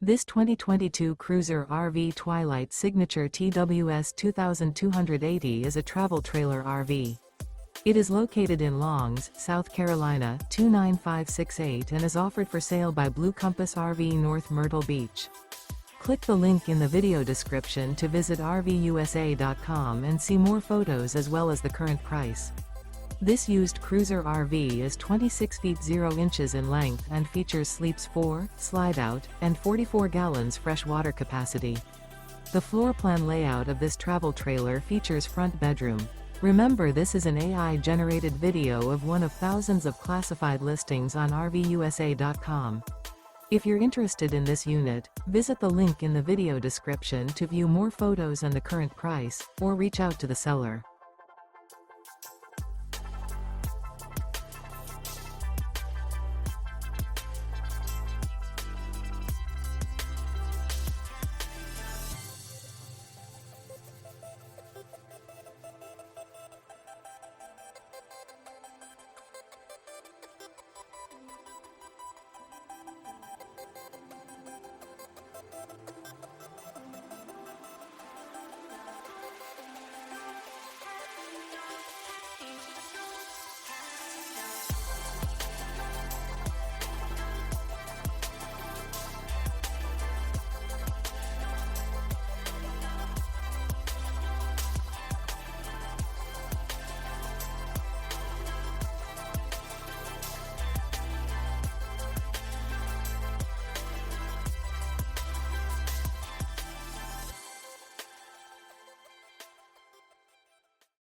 This 2022 Cruiser RV Twilight Signature TWS 2280 is a travel trailer RV. It is located in Longs, South Carolina 29568 and is offered for sale by Blue Compass RV North Myrtle Beach. Click the link in the video description to visit RVUSA.com and see more photos as well as the current price. This used cruiser RV is 26 feet 0 inches in length and features sleeps 4, slide-out, and 44 gallons fresh water capacity. The floor plan layout of this travel trailer features front bedroom. Remember, this is an AI-generated video of one of thousands of classified listings on RVUSA.com. If you're interested in this unit, visit the link in the video description to view more photos and the current price, or reach out to the seller.